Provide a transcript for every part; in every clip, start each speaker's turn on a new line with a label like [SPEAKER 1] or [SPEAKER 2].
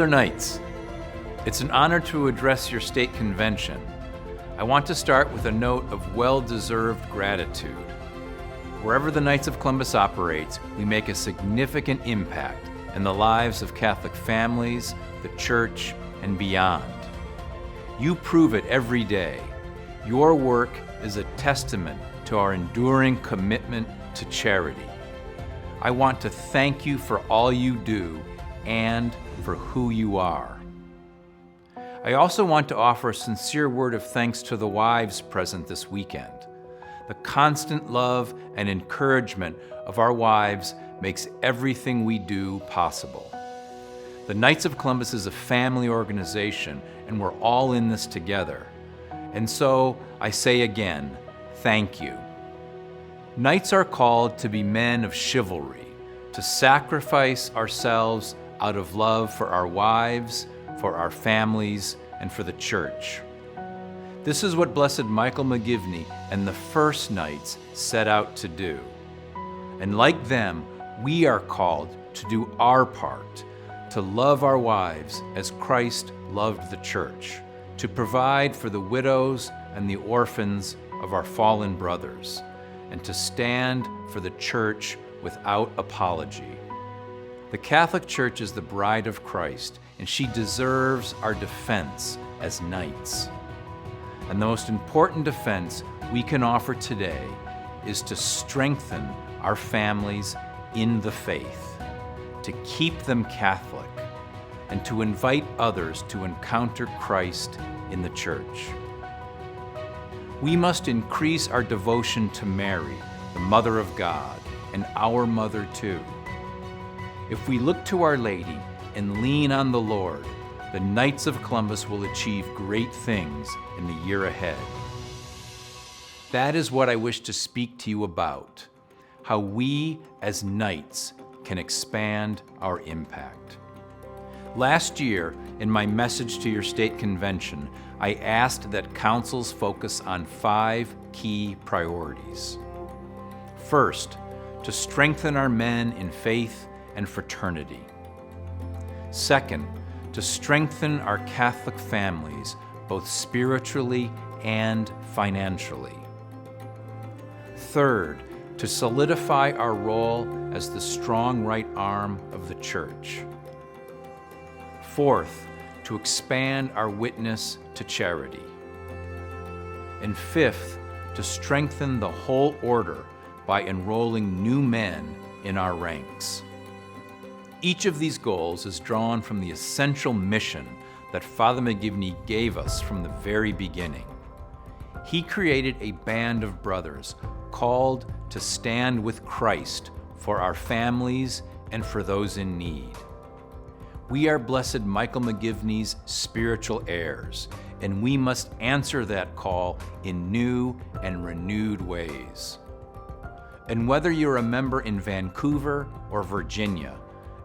[SPEAKER 1] Brother Knights, it's an honor to address your state convention. I want to start with a note of well-deserved gratitude. Wherever the Knights of Columbus operates, we make a significant impact in the lives of Catholic families, the church, and beyond. You prove it every day. Your work is a testament to our enduring commitment to charity. I want to thank you for all you do and for who you are. I also want to offer a sincere word of thanks to the wives present this weekend. The constant love and encouragement of our wives makes everything we do possible. The Knights of Columbus is a family organization, and we're all in this together. And so I say again, thank you. Knights are called to be men of chivalry, to sacrifice ourselves out of love for our wives, for our families, and for the church. This is what Blessed Michael McGivney and the first Knights set out to do. And like them, we are called to do our part, to love our wives as Christ loved the church, to provide for the widows and the orphans of our fallen brothers, and to stand for the church without apology. The Catholic Church is the bride of Christ, and she deserves our defense as knights. And the most important defense we can offer today is to strengthen our families in the faith, to keep them Catholic, and to invite others to encounter Christ in the church. We must increase our devotion to Mary, the Mother of God, and our mother too. If we look to Our Lady and lean on the Lord, the Knights of Columbus will achieve great things in the year ahead. That is what I wish to speak to you about, how we as Knights can expand our impact. Last year, in my message to your state convention, I asked that councils focus on 5 key priorities. First, to strengthen our men in faith and fraternity. Second, to strengthen our Catholic families, both spiritually and financially. Third, to solidify our role as the strong right arm of the Church. Fourth, to expand our witness to charity. And fifth, to strengthen the whole order by enrolling new men in our ranks. Each of these goals is drawn from the essential mission that Father McGivney gave us from the very beginning. He created a band of brothers called to stand with Christ for our families and for those in need. We are Blessed Michael McGivney's spiritual heirs, and we must answer that call in new and renewed ways. And whether you're a member in Vancouver or Virginia,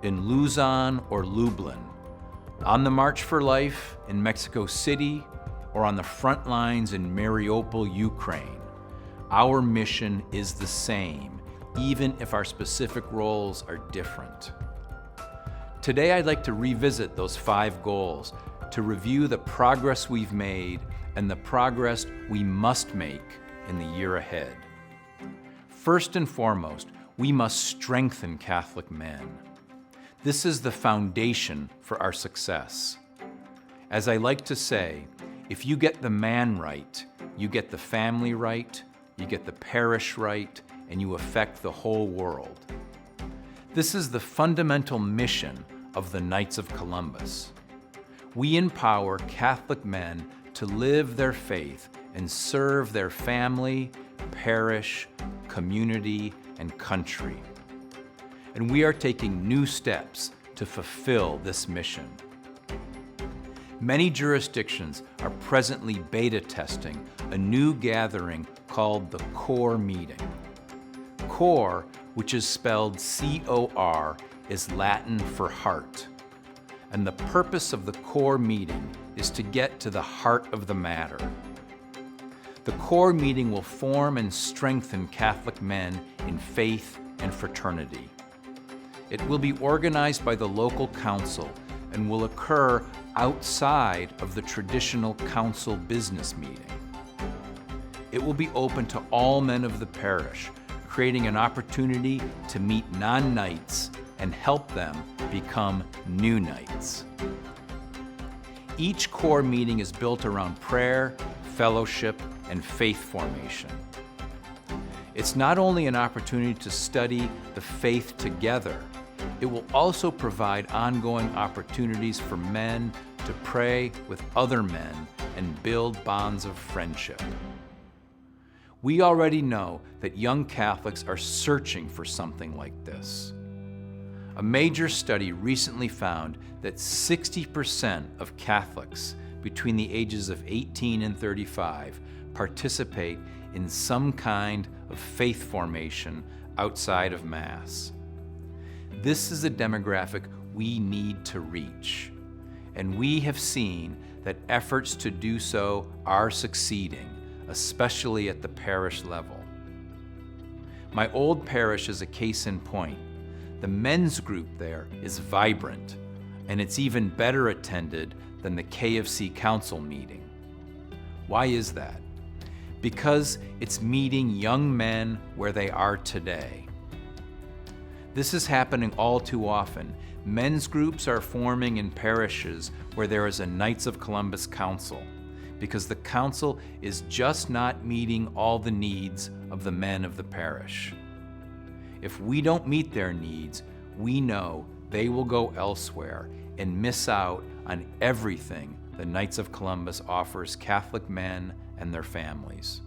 [SPEAKER 1] in Luzon or Lublin, on the March for Life in Mexico City, or on the front lines in Mariupol, Ukraine, our mission is the same, even if our specific roles are different. Today, I'd like to revisit those 5 goals to review the progress we've made and the progress we must make in the year ahead. First and foremost, we must strengthen Catholic men. This is the foundation for our success. As I like to say, if you get the man right, you get the family right, you get the parish right, and you affect the whole world. This is the fundamental mission of the Knights of Columbus. We empower Catholic men to live their faith and serve their family, parish, community, and country. And we are taking new steps to fulfill this mission. Many jurisdictions are presently beta testing a new gathering called the CORE meeting. CORE, which is spelled C-O-R, is Latin for heart. And the purpose of the CORE meeting is to get to the heart of the matter. The CORE meeting will form and strengthen Catholic men in faith and fraternity. It will be organized by the local council and will occur outside of the traditional council business meeting. It will be open to all men of the parish, creating an opportunity to meet non-knights and help them become new knights. Each core meeting is built around prayer, fellowship, and faith formation. It's not only an opportunity to study the faith together, it will also provide ongoing opportunities for men to pray with other men and build bonds of friendship. We already know that young Catholics are searching for something like this. A major study recently found that 60% of Catholics between the ages of 18 and 35 participate in some kind of faith formation outside of Mass. This is a demographic we need to reach, and we have seen that efforts to do so are succeeding, especially at the parish level. My old parish is a case in point. The men's group there is vibrant, and it's even better attended than the KFC council meeting. Why is that? Because it's meeting young men where they are today. This is happening all too often. Men's groups are forming in parishes where there is a Knights of Columbus Council, because the council is just not meeting all the needs of the men of the parish. If we don't meet their needs, we know they will go elsewhere and miss out on everything the Knights of Columbus offers Catholic men and their families.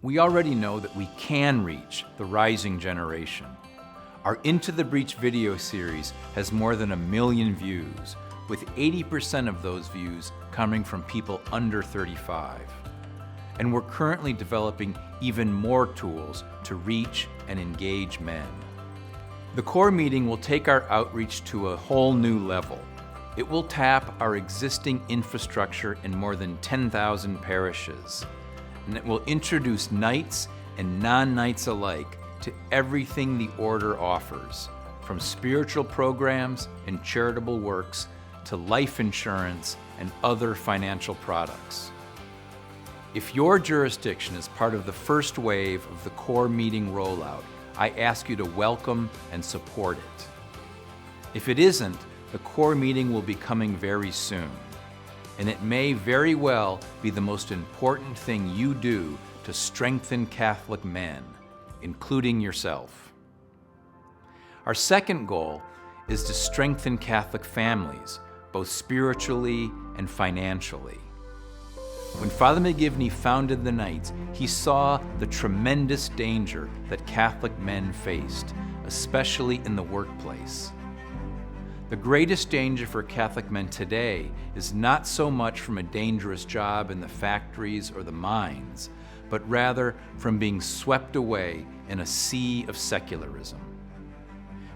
[SPEAKER 1] We already know that we can reach the rising generation. Our Into the Breach video series has more than 1 million views, with 80% of those views coming from people under 35. And we're currently developing even more tools to reach and engage men. The core meeting will take our outreach to a whole new level. It will tap our existing infrastructure in more than 10,000 parishes, and it will introduce knights and non-knights alike to everything the order offers, from spiritual programs and charitable works to life insurance and other financial products. If your jurisdiction is part of the first wave of the core meeting rollout, I ask you to welcome and support it. If it isn't, the core meeting will be coming very soon, and it may very well be the most important thing you do to strengthen Catholic men, including yourself. Our second goal is to strengthen Catholic families, both spiritually and financially. When Father McGivney founded the Knights, he saw the tremendous danger that Catholic men faced, especially in the workplace. The greatest danger for Catholic men today is not so much from a dangerous job in the factories or the mines, but rather from being swept away in a sea of secularism.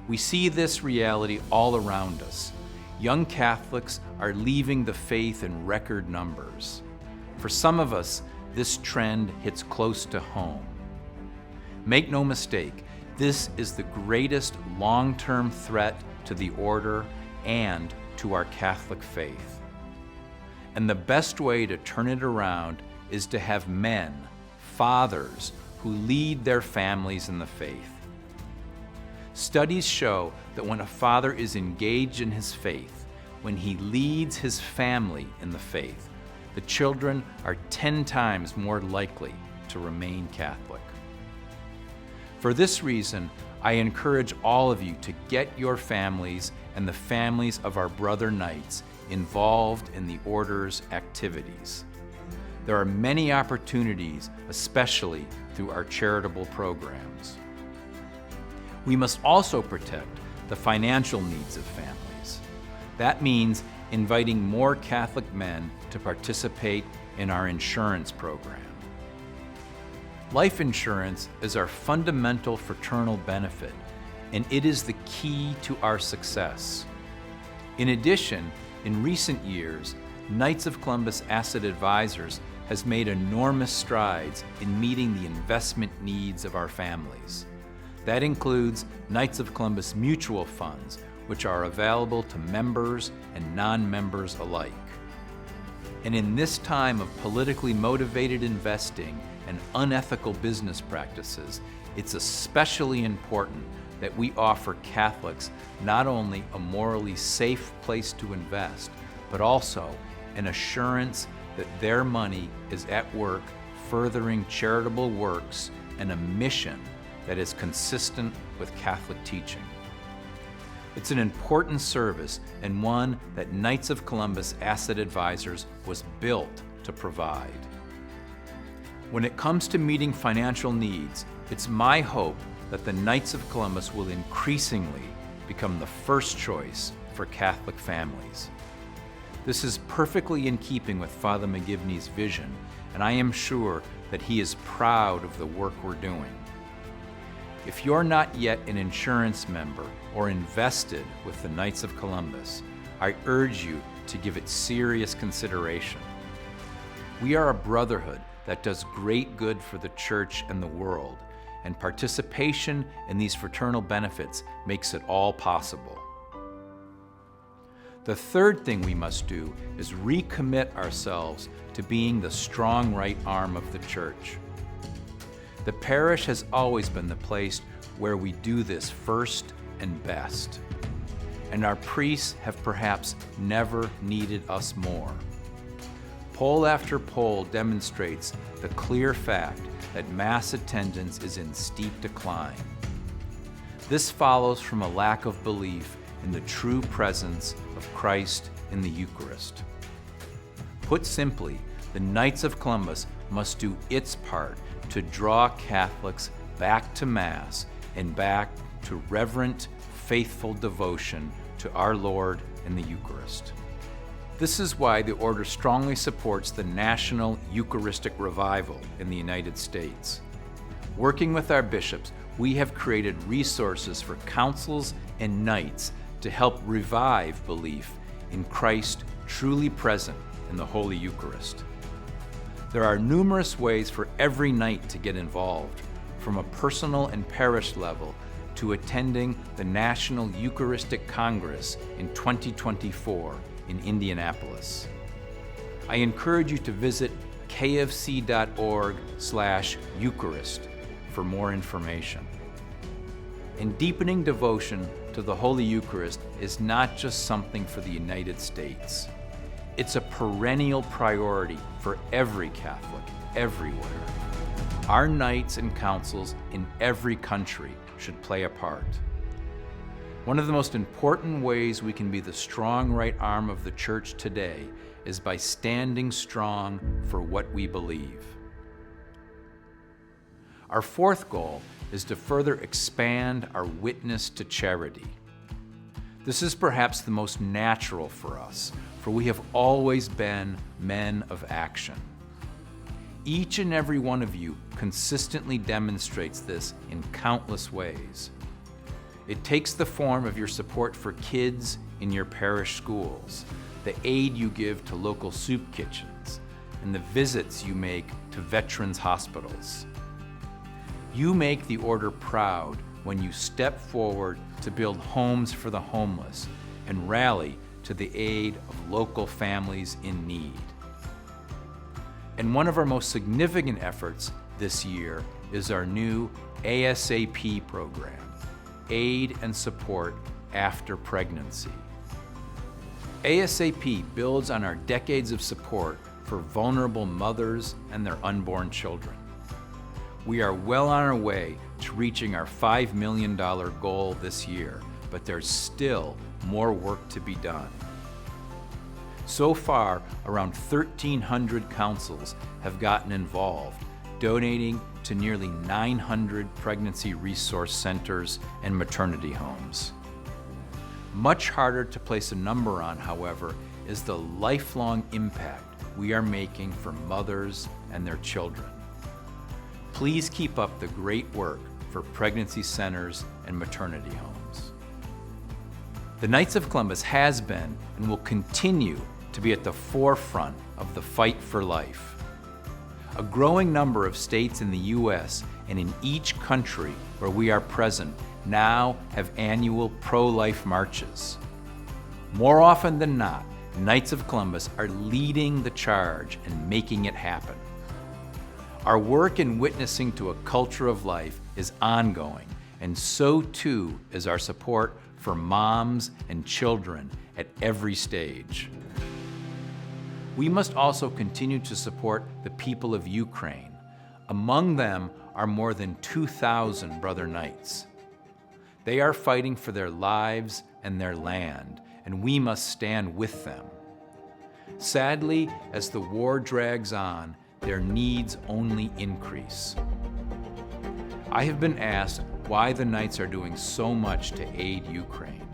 [SPEAKER 1] We see this reality all around us. Young Catholics are leaving the faith in record numbers. For some of us, this trend hits close to home. Make no mistake, this is the greatest long-term threat to the order and to our Catholic faith. And the best way to turn it around is to have men, fathers, who lead their families in the faith. Studies show that when a father is engaged in his faith, when he leads his family in the faith, the children are 10 times more likely to remain Catholic. For this reason, I encourage all of you to get your families and the families of our brother Knights involved in the Order's activities. There are many opportunities, especially through our charitable programs. We must also protect the financial needs of families. That means inviting more Catholic men to participate in our insurance program. Life insurance is our fundamental fraternal benefit, and it is the key to our success. In addition, in recent years, Knights of Columbus Asset Advisors has made enormous strides in meeting the investment needs of our families. That includes Knights of Columbus mutual funds, which are available to members and non-members alike. And in this time of politically motivated investing and unethical business practices, it's especially important that we offer Catholics not only a morally safe place to invest, but also an assurance that their money is at work furthering charitable works and a mission that is consistent with Catholic teaching. It's an important service and one that Knights of Columbus Asset Advisors was built to provide. When it comes to meeting financial needs, it's my hope that the Knights of Columbus will increasingly become the first choice for Catholic families. This is perfectly in keeping with Father McGivney's vision, and I am sure that he is proud of the work we're doing. If you're not yet an insurance member or invested with the Knights of Columbus, I urge you to give it serious consideration. We are a brotherhood that does great good for the Church and the world, and participation in these fraternal benefits makes it all possible. The third thing we must do is recommit ourselves to being the strong right arm of the Church. The parish has always been the place where we do this first and best, and our priests have perhaps never needed us more. Poll after poll demonstrates the clear fact that Mass attendance is in steep decline. This follows from a lack of belief in the true presence of Christ in the Eucharist. Put simply, the Knights of Columbus must do its part to draw Catholics back to Mass and back to reverent, faithful devotion to our Lord in the Eucharist. This is why the Order strongly supports the National Eucharistic Revival in the United States. Working with our bishops, we have created resources for councils and knights to help revive belief in Christ truly present in the Holy Eucharist. There are numerous ways for every knight to get involved, from a personal and parish level to attending the National Eucharistic Congress in 2024 in Indianapolis. I encourage you to visit kfc.org/Eucharist for more information. And deepening devotion to the Holy Eucharist is not just something for the United States. It's a perennial priority for every Catholic, everywhere. Our knights and councils in every country should play a part. One of the most important ways we can be the strong right arm of the Church today is by standing strong for what we believe. Our fourth goal is to further expand our witness to charity. This is perhaps the most natural for us, for we have always been men of action. Each and every one of you consistently demonstrates this in countless ways. It takes the form of your support for kids in your parish schools, the aid you give to local soup kitchens, and the visits you make to veterans' hospitals. You make the Order proud when you step forward to build homes for the homeless and rally to the aid of local families in need. And one of our most significant efforts this year is our new ASAP program, Aid and Support After Pregnancy. ASAP builds on our decades of support for vulnerable mothers and their unborn children. We are well on our way to reaching our $5 million goal this year, but there's still more work to be done. So far, around 1,300 councils have gotten involved, donating to nearly 900 pregnancy resource centers and maternity homes. Much harder to place a number on, however, is the lifelong impact we are making for mothers and their children. Please keep up the great work for pregnancy centers and maternity homes. The Knights of Columbus has been and will continue to be at the forefront of the fight for life. A growing number of states in the U.S. and in each country where we are present now have annual pro-life marches. More often than not, Knights of Columbus are leading the charge and making it happen. Our work in witnessing to a culture of life is ongoing, and so too is our support for moms and children at every stage. We must also continue to support the people of Ukraine. Among them are more than 2,000 Brother Knights. They are fighting for their lives and their land, and we must stand with them. Sadly, as the war drags on, their needs only increase. I have been asked why the Knights are doing so much to aid Ukraine.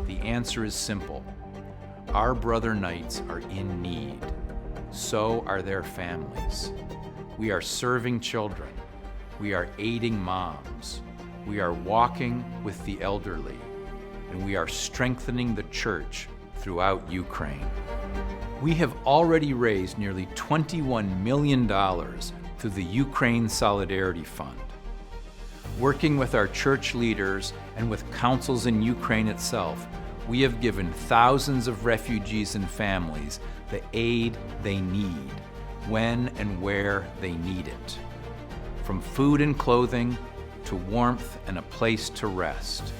[SPEAKER 1] The answer is simple. Our Brother Knights are in need. So are their families. We are serving children. We are aiding moms. We are walking with the elderly. And we are strengthening the church throughout Ukraine. We have already raised nearly $21 million through the Ukraine Solidarity Fund. Working with our church leaders and with councils in Ukraine itself, we have given thousands of refugees and families the aid they need, when and where they need it. From food and clothing to warmth and a place to rest.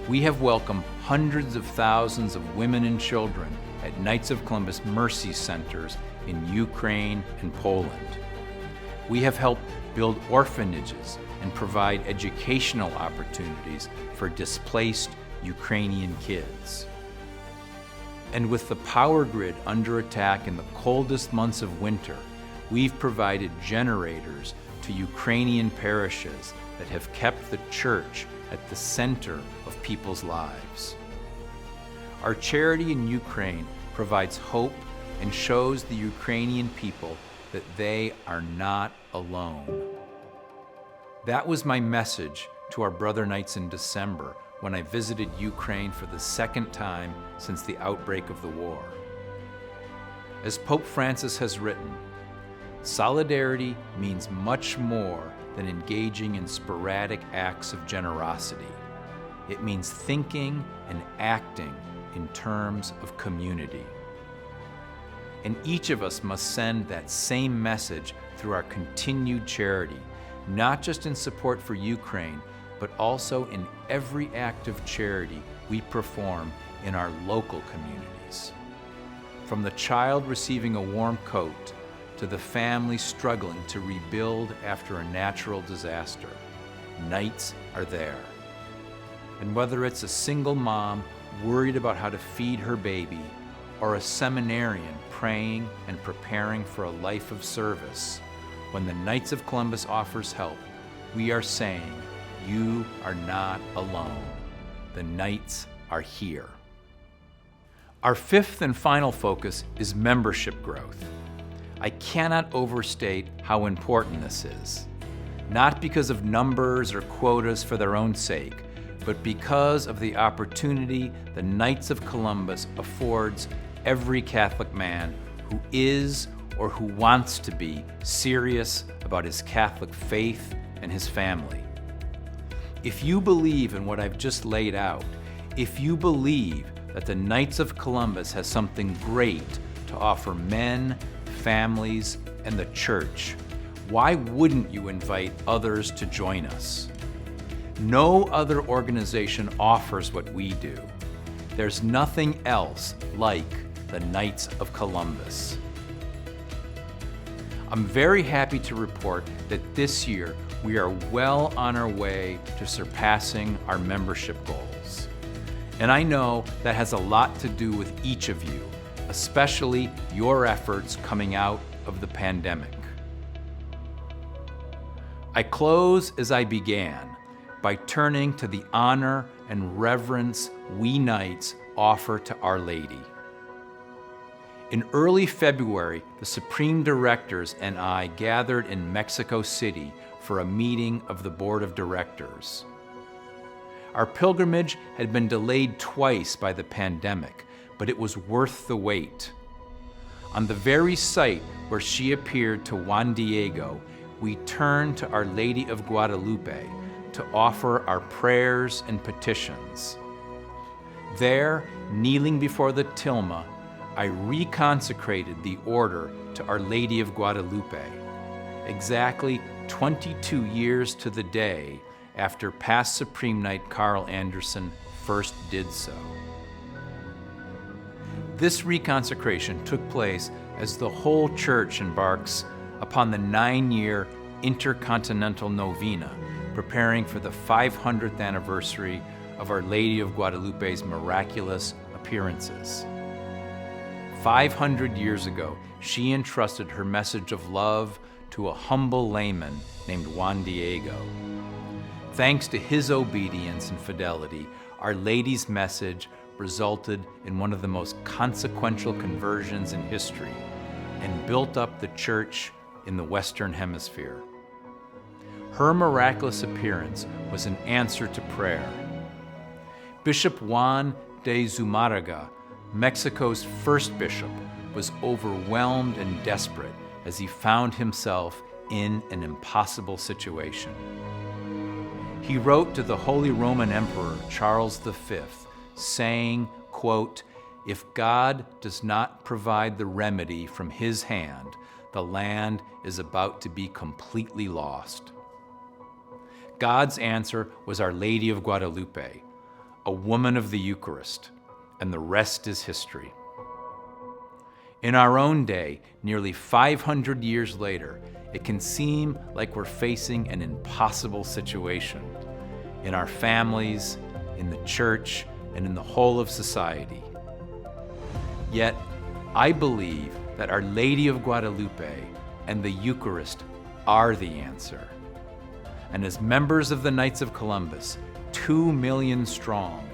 [SPEAKER 1] We have welcomed hundreds of thousands of women and children at Knights of Columbus Mercy Centers in Ukraine and Poland. We have helped build orphanages and provide educational opportunities for displaced Ukrainian kids. And with the power grid under attack in the coldest months of winter, we've provided generators to Ukrainian parishes that have kept the church at the center of people's lives. Our charity in Ukraine provides hope and shows the Ukrainian people that they are not alone. That was my message to our Brother Knights in December when I visited Ukraine for the second time since the outbreak of the war. As Pope Francis has written, solidarity means much more than engaging in sporadic acts of generosity. It means thinking and acting in terms of community. And each of us must send that same message through our continued charity, not just in support for Ukraine, but also in every act of charity we perform in our local communities. From the child receiving a warm coat to the family struggling to rebuild after a natural disaster, Knights are there. And whether it's a single mom worried about how to feed her baby, or a seminarian praying and preparing for a life of service, when the Knights of Columbus offers help, we are saying, you are not alone. The Knights are here. Our fifth and final focus is membership growth. I cannot overstate how important this is, not because of numbers or quotas for their own sake, but because of the opportunity the Knights of Columbus affords every Catholic man who is or who wants to be serious about his Catholic faith and his family. If you believe in what I've just laid out, if you believe that the Knights of Columbus has something great to offer men, families, and the church, why wouldn't you invite others to join us? No other organization offers what we do. There's nothing else like the Knights of Columbus. I'm very happy to report that this year we are well on our way to surpassing our membership goals. And I know that has a lot to do with each of you, especially your efforts coming out of the pandemic. I close as I began, by turning to the honor and reverence we Knights offer to Our Lady. In early February, the Supreme Directors and I gathered in Mexico City for a meeting of the Board of Directors. Our pilgrimage had been delayed twice by the pandemic, but it was worth the wait. On the very site where she appeared to Juan Diego, we turned to Our Lady of Guadalupe, to offer our prayers and petitions. There, kneeling before the tilma, I reconsecrated the order to Our Lady of Guadalupe, exactly 22 years to the day after past Supreme Knight Carl Anderson first did so. This reconsecration took place as the whole Church embarks upon the 9-year intercontinental novena, preparing for the 500th anniversary of Our Lady of Guadalupe's miraculous appearances. 500 years ago, she entrusted her message of love to a humble layman named Juan Diego. Thanks to his obedience and fidelity, Our Lady's message resulted in one of the most consequential conversions in history and built up the Church in the Western Hemisphere. Her miraculous appearance was an answer to prayer. Bishop Juan de Zumárraga, Mexico's first bishop, was overwhelmed and desperate as he found himself in an impossible situation. He wrote to the Holy Roman Emperor Charles V, saying, quote, "If God does not provide the remedy from his hand, the land is about to be completely lost." God's answer was Our Lady of Guadalupe, a woman of the Eucharist, and the rest is history. In our own day, nearly 500 years later, it can seem like we're facing an impossible situation in our families, in the Church, and in the whole of society. Yet, I believe that Our Lady of Guadalupe and the Eucharist are the answer. And as members of the Knights of Columbus, 2 million strong,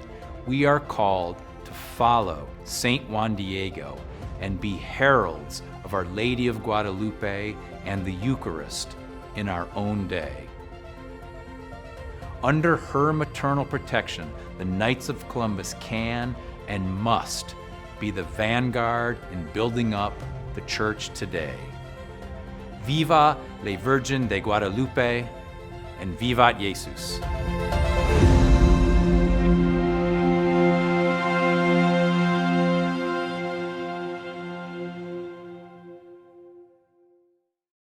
[SPEAKER 1] we are called to follow Saint Juan Diego and be heralds of Our Lady of Guadalupe and the Eucharist in our own day. Under her maternal protection, the Knights of Columbus can and must be the vanguard in building up the Church today. Viva la Virgen de Guadalupe, and Vivat Jesus!